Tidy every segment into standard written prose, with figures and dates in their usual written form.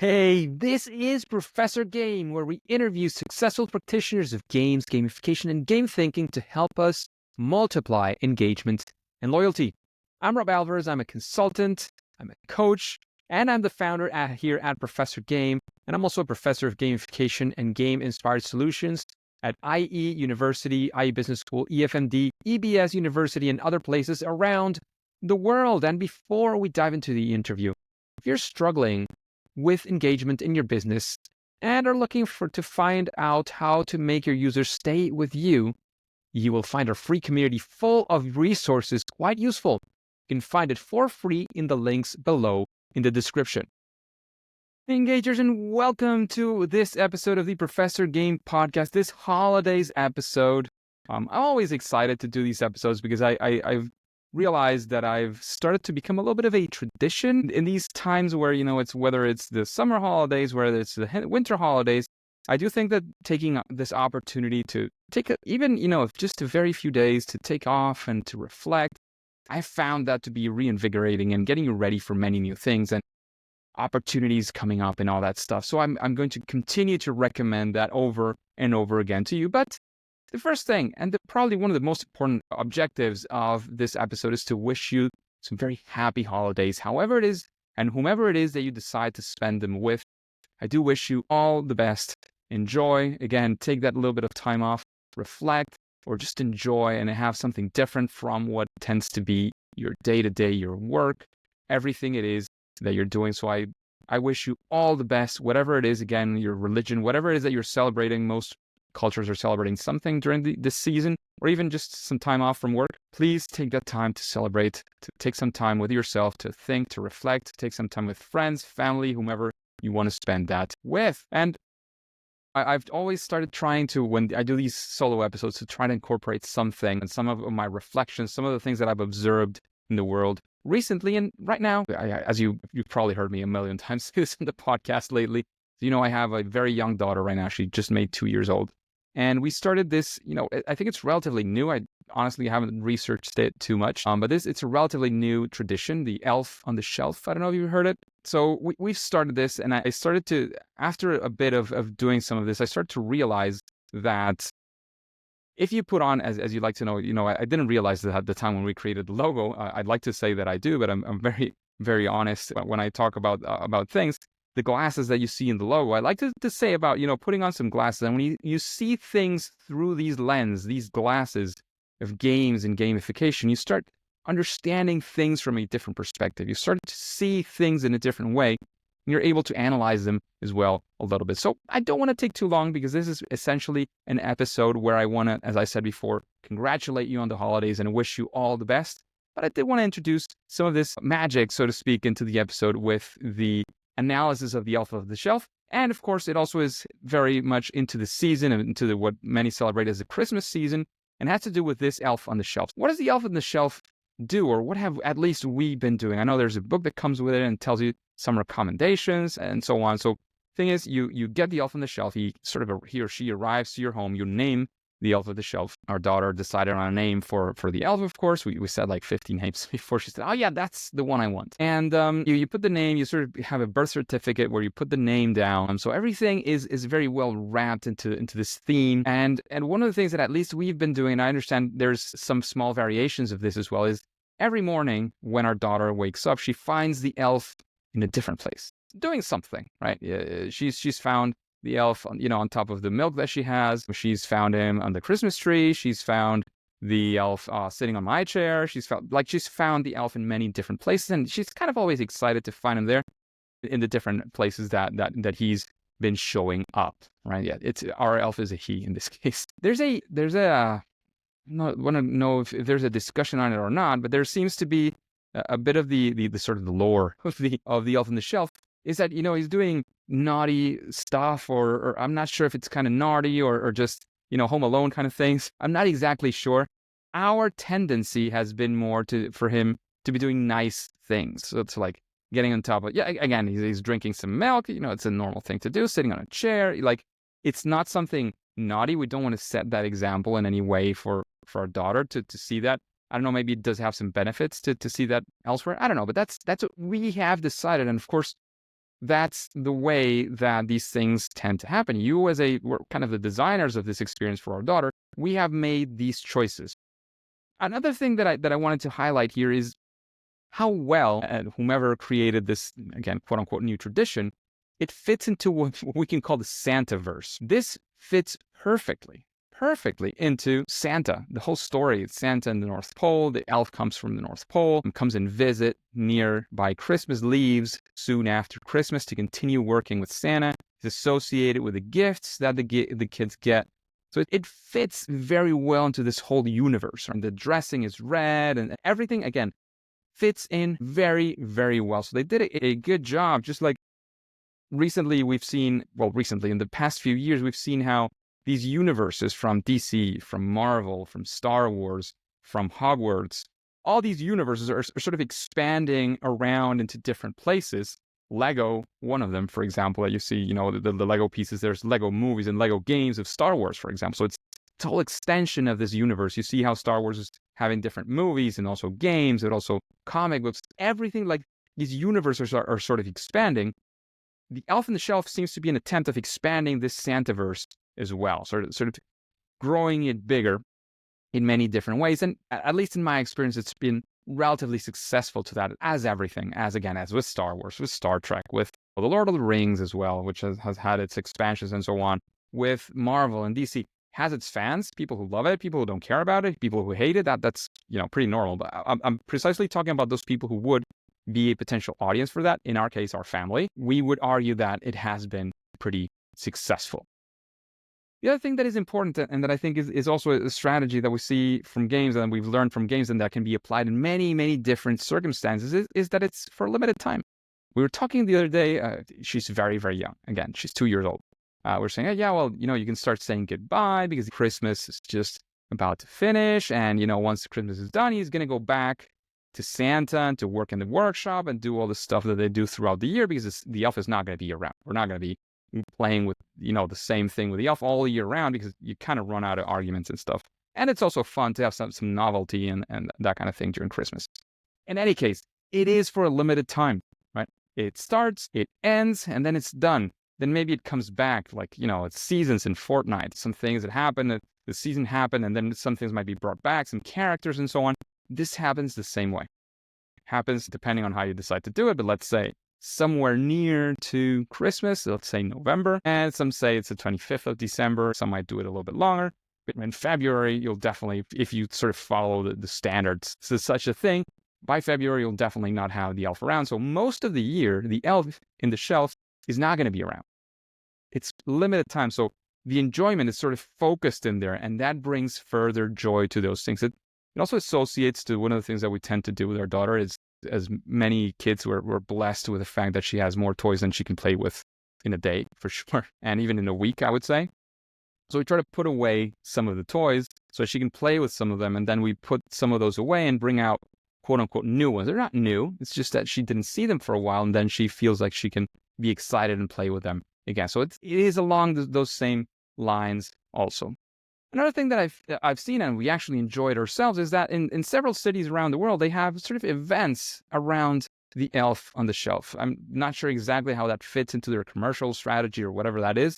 Hey, this is Professor Game, where we interview successful practitioners of games, gamification, and game thinking to help us multiply engagement and loyalty. I'm Rob Alvarez. I'm a consultant, I'm a coach, and I'm the founder here at Professor Game. And I'm also a professor of gamification and game-inspired solutions at IE University, IE Business School, EFMD, EBS University, and other places around the world. And before we dive into the interview, if you're struggling with engagement in your business and are looking to find out how to make your users stay with you, you will find our free community full of resources quite useful. You can find it for free in the links below in the description. Engagers, and welcome to this episode of the Professor Game Podcast, this holidays episode. I'm always excited to do these episodes because I've realized that I've started to become a little bit of a tradition in these times where, it's whether it's the summer holidays, whether it's the winter holidays. I do think that taking this opportunity to take even, just a very few days to take off and to reflect, I found that to be reinvigorating and getting you ready for many new things and opportunities coming up and all that stuff. So I'm going to continue to recommend that over and over again to you. But the first thing, and probably one of the most important objectives of this episode, is to wish you some very happy holidays, however it is and whomever it is that you decide to spend them with. I do wish you all the best. Enjoy. Again, take that little bit of time off, reflect, or just enjoy and have something different from what tends to be your day-to-day, your work, everything it is that you're doing. So I wish you all the best, whatever it is, again, your religion, whatever it is that you're celebrating. Most cultures are celebrating something during this season, or even just some time off from work. Please take that time to celebrate, to take some time with yourself, to think, to reflect, take some time with friends, family, whomever you want to spend that with. And I've always started trying to, when I do these solo episodes, to try to incorporate something and some of my reflections, some of the things that I've observed in the world recently. And right now, as you've probably heard me a million times say this in the podcast lately, I have a very young daughter right now. She just made 2 years old. And we started this, I think it's relatively new. I honestly haven't researched it too much, but it's a relatively new tradition, the elf on the shelf. I don't know if you've heard it. So we've started this, and I started to, after a bit of doing some of this, I started to realize that if you put on, as you like to know, I didn't realize that at the time when we created the logo. I'd like to say that I do, but I'm very, very honest when I talk about things. The glasses that you see in the logo, I like to say about, putting on some glasses. And when you see things through these glasses of games and gamification, you start understanding things from a different perspective. You start to see things in a different way, and you're able to analyze them as well a little bit. So I don't want to take too long, because this is essentially an episode where I want to, as I said before, congratulate you on the holidays and wish you all the best. But I did want to introduce some of this magic, so to speak, into the episode with the analysis of the elf of the shelf. And of course, it also is very much into the season and into what many celebrate as the Christmas season, and has to do with this elf on the shelf. What does the elf on the shelf do, or what have at least we been doing? I know there's a book that comes with it and tells you some recommendations and so on. So thing is, you get the elf on the shelf. He or she arrives to your home. You name the elf of the shelf. Our daughter decided on a name for the elf, of course. We said like 15 names before. She said, oh yeah, that's the one I want. And you put the name, you sort of have a birth certificate where you put the name down. So everything is very well wrapped into this theme. And one of the things that at least we've been doing, and I understand there's some small variations of this as well, is every morning when our daughter wakes up, she finds the elf in a different place, doing something, right? She's found the elf, on top of the milk that she has. She's found him on the Christmas tree. She's found the elf sitting on my chair. She's found the elf in many different places, and she's kind of always excited to find him there in the different places that he's been showing up, right? Yeah, our elf is a he in this case. There's a I want to know if there's a discussion on it or not, but there seems to be a bit of the sort of the lore of the elf on the shelf, is that, he's doing naughty stuff, or I'm not sure if it's kind of naughty or just, Home Alone kind of things. I'm not exactly sure. Our tendency has been more for him to be doing nice things. So it's like getting on top of, again, he's drinking some milk. It's a normal thing to do, sitting on a chair. Like, it's not something naughty. We don't want to set that example in any way for our daughter to see that. I don't know, maybe it does have some benefits to see that elsewhere. I don't know, but that's what we have decided. And of course, that's the way that these things tend to happen. We're kind of the designers of this experience for our daughter. We have made these choices. Another thing that I wanted to highlight here is how well, whomever created this, again, quote unquote, new tradition, it fits into what we can call the Santaverse. This fits perfectly into Santa. The whole story, it's Santa in the North Pole. The elf comes from the North Pole and comes and visit nearby Christmas, leaves soon after Christmas to continue working with Santa. It's associated with the gifts that the kids get. So it fits very well into this whole universe. And the dressing is red and everything, again, fits in very, very well. So they did a good job. Just like recently in the past few years, we've seen how these universes from DC, from Marvel, from Star Wars, from Hogwarts, all these universes are sort of expanding around into different places. Lego, one of them, for example, that you see, the Lego pieces, there's Lego movies and Lego games of Star Wars, for example. So it's a whole extension of this universe. You see how Star Wars is having different movies and also games and also comic books. Everything, like these universes are sort of expanding. The Elf on the Shelf seems to be an attempt of expanding this Santaverse as well, sort of growing it bigger in many different ways. And at least in my experience, it's been relatively successful to that, as everything, as with Star Wars, with Star Trek, with The Lord of the Rings as well, which has had its expansions and so on, with Marvel and DC. Has its fans, people who love it, people who don't care about it, people who hate it. That's pretty normal. But I'm precisely talking about those people who would be a potential audience for that. In our case, our family. We would argue that it has been pretty successful. The other thing that is important and that I think is also a strategy that we see from games and we've learned from games and that can be applied in many, many different circumstances is that it's for a limited time. We were talking the other day, she's very, very young. Again, she's 2 years old. We're saying, you can start saying goodbye because Christmas is just about to finish. And, once Christmas is done, he's going to go back to Santa and to work in the workshop and do all the stuff that they do throughout the year because the elf is not going to be around. We're not going to be playing with, the same thing with the elf all year round because you kind of run out of arguments and stuff. And it's also fun to have some novelty and that kind of thing during Christmas. In any case, it is for a limited time, right? It starts, it ends, and then it's done. Then maybe it comes back, it's seasons and fortnights. Some things that happen, the season happened, and then some things might be brought back, some characters and so on. This happens the same way. Happens depending on how you decide to do it, but let's say somewhere near to Christmas, let's say November, and some say it's the 25th of December. Some might do it a little bit longer. But in February, you'll definitely, if you sort of follow the standards, so such a thing, by February, you'll definitely not have the elf around. So most of the year, the elf in the shelf is not going to be around. It's limited time. So the enjoyment is sort of focused in there, and that brings further joy to those things. It also associates to one of the things that we tend to do with our daughter is, as many kids we're blessed with the fact that she has more toys than she can play with in a day, for sure, and even in a week, I would say. So we try to put away some of the toys so she can play with some of them, and then we put some of those away and bring out quote-unquote new ones. They're not new. It's just that she didn't see them for a while, and then she feels like she can be excited and play with them again. So it is along those same lines also. Another thing that I've seen, and we actually enjoyed ourselves, is that in several cities around the world, they have sort of events around the elf on the shelf. I'm not sure exactly how that fits into their commercial strategy or whatever that is,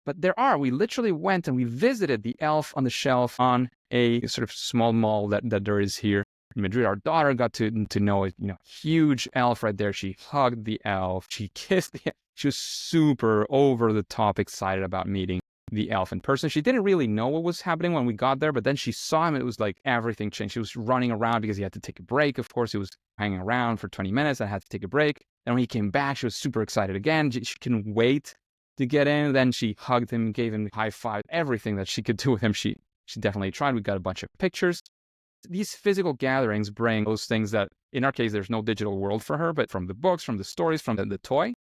but we literally went and we visited the elf on the shelf on a sort of small mall that there is here in Madrid. Our daughter got to know it, huge elf right there. She hugged the elf. She kissed the elf. She was super over the top excited about meeting the elf in person. She didn't really know what was happening when we got there, but then she saw him. It was like everything changed. She was running around because he had to take a break. Of course, he was hanging around for 20 minutes. I had to take a break. And when he came back, she was super excited again. She couldn't wait to get in. Then she hugged him, gave him a high five, everything that she could do with him. She definitely tried. We got a bunch of pictures. These physical gatherings bring those things that, in our case, there's no digital world for her, but from the books, from the stories, from the toy,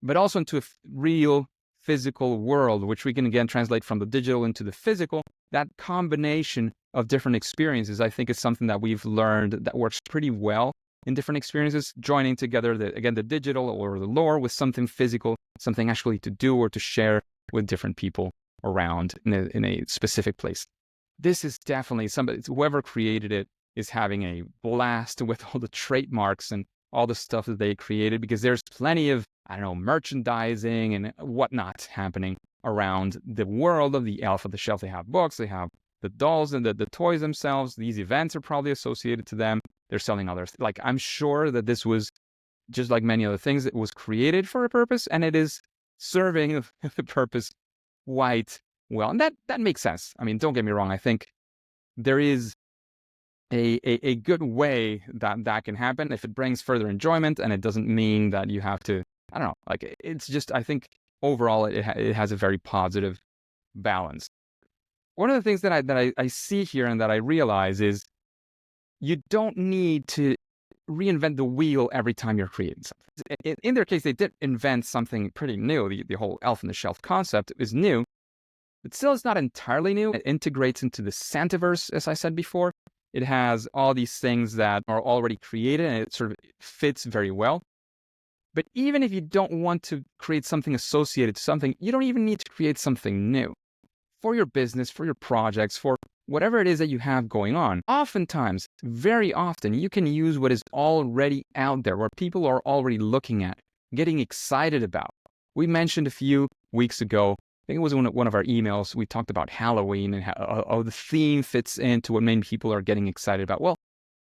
but also into a real physical world, which we can again translate from the digital into the physical. That combination of different experiences, I think, is something that we've learned that works pretty well in different experiences, joining together the digital or the lore with something physical, something actually to do or to share with different people around in a specific place. This is definitely whoever created it is having a blast with all the trademarks and all the stuff that they created, because there's plenty of I don't know, merchandising and whatnot happening around the world of the elf on the shelf. They have books, they have the dolls and the toys themselves. These events are probably associated to them. They're selling others. Like, I'm sure that this was, just like many other things, it was created for a purpose, and it is serving the purpose quite well. And that makes sense. I mean, don't get me wrong. I think there is a good way that can happen if it brings further enjoyment, and it doesn't mean that you have to, I don't know, like, it's just, I think overall it has a very positive balance. One of the things that I see here and that I realize is you don't need to reinvent the wheel every time you're creating something. In their case, they did invent something pretty new. The whole elf on the shelf concept is new, but still it's not entirely new. It integrates into the Santaverse, as I said before. It has all these things that are already created, and it sort of fits very well. But even if you don't want to create something associated to something, you don't even need to create something new. For your business, for your projects, for whatever it is that you have going on, oftentimes, very often, you can use what is already out there, where people are already looking at, getting excited about. We mentioned a few weeks ago, I think it was one of our emails, we talked about Halloween and how the theme fits into what many people are getting excited about. Well,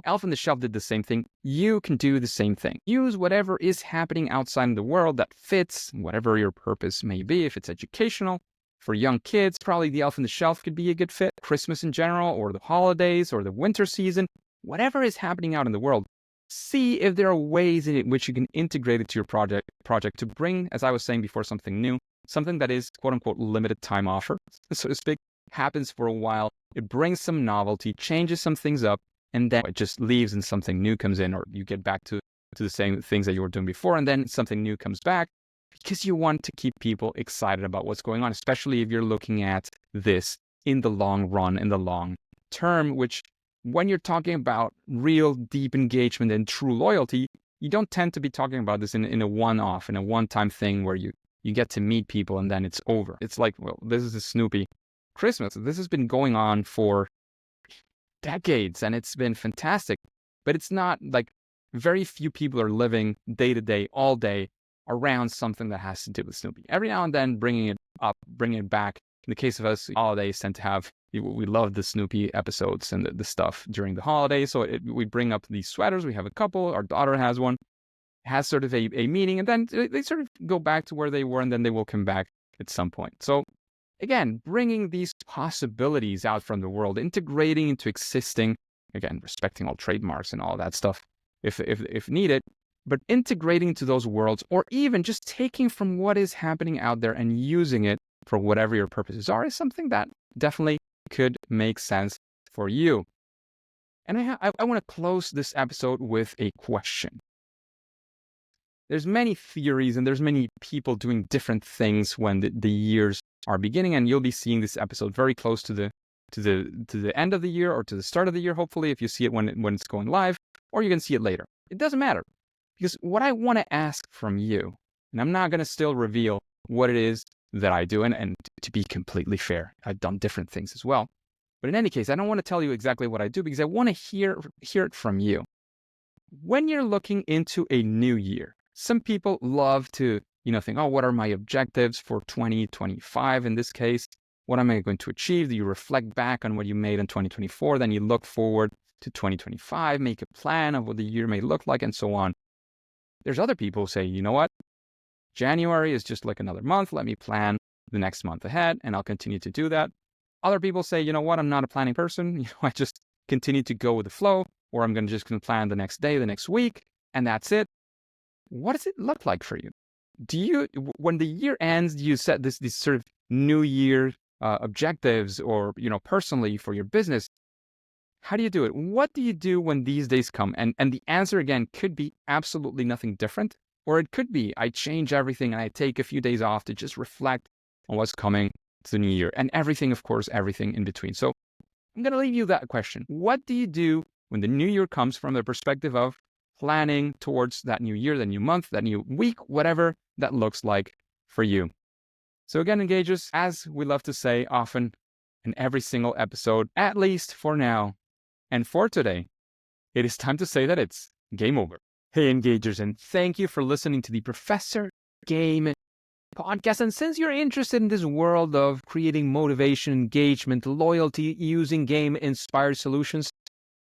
Elf on the Shelf did the same thing. You can do the same thing. Use whatever is happening outside in the world that fits whatever your purpose may be. If it's educational, for young kids, probably the Elf on the Shelf could be a good fit. Christmas in general, or the holidays, or the winter season, whatever is happening out in the world, see if there are ways in which you can integrate it to your project to bring, as I was saying before, something new, something that is quote unquote limited time offer, so to speak, happens for a while. It brings some novelty, changes some things up, and then it just leaves and something new comes in, or you get back to the same things that you were doing before, and then something new comes back, because you want to keep people excited about what's going on, especially if you're looking at this in the long run, in the long term, which when you're talking about real deep engagement and true loyalty, you don't tend to be talking about this in a one-off, in a one-time thing where you get to meet people and then it's over. It's like, well, this is a Snoopy Christmas. This has been going on for decades and it's been fantastic, but it's not like, very few people are living day to day, all day, around something that has to do with Snoopy. Every now and then bringing it back. In the case of us, holidays tend to have, we love the Snoopy episodes and the stuff during the holidays. So we bring up these sweaters. We have a couple. Our daughter has one. It has sort of a meaning. And then they sort of go back to where they were, and then they will come back at some point. So again, bringing these possibilities out from the world, integrating into existing, again, respecting all trademarks and all that stuff if needed, but integrating to those worlds, or even just taking from what is happening out there and using it for whatever your purposes are, is something that definitely could make sense for you. And I want to close this episode with a question. There's many theories and there's many people doing different things when the years are beginning, and you'll be seeing this episode very close to the end of the year or to the start of the year, hopefully, if you see it when it's going live, or you can see it later. It doesn't matter. Because what I want to ask from you, and I'm not going to still reveal what it is that I do, and to be completely fair, I've done different things as well. But in any case, I don't want to tell you exactly what I do, because I want to hear it from you. When you're looking into a new year, some people love to, think, oh, what are my objectives for 2025 in this case? What am I going to achieve? Do you reflect back on what you made in 2024? Then you look forward to 2025, make a plan of what the year may look like, and so on. There's other people who say, you know what? January is just like another month. Let me plan the next month ahead, and I'll continue to do that. Other people say, you know what? I'm not a planning person. I just continue to go with the flow, or I'm just going to plan the next day, the next week, and that's it. What does it look like for you? Do you, when the year ends, do you set these sort of new year objectives, or, personally for your business? How do you do it? What do you do when these days come? And the answer, again, could be absolutely nothing different. Or it could be, I change everything and I take a few days off to just reflect on what's coming to the new year. And everything, of course, everything in between. So I'm going to leave you that question. What do you do when the new year comes from the perspective of planning towards that new year, that new month, that new week, whatever that looks like for you? So again, engagers, as we love to say often in every single episode, at least for now, and for today, it is time to say that it's game over. Hey, engagers, and thank you for listening to the Professor Game podcast. And since you're interested in this world of creating motivation, engagement, loyalty using game-inspired solutions,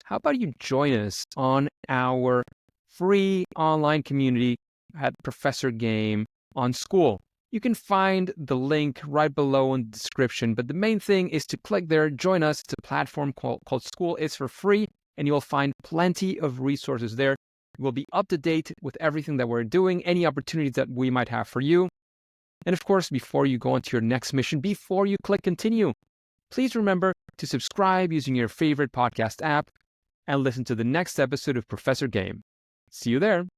how about you join us on our free online community at Professor Game on School? You can find the link right below in the description, but the main thing is to click there, join us. It's a platform called School. It's for free, and you'll find plenty of resources there. We'll be up to date with everything that we're doing, any opportunities that we might have for you. And of course, before you go on to your next mission, before you click continue, please remember to subscribe using your favorite podcast app and listen to the next episode of Professor Game. See you there.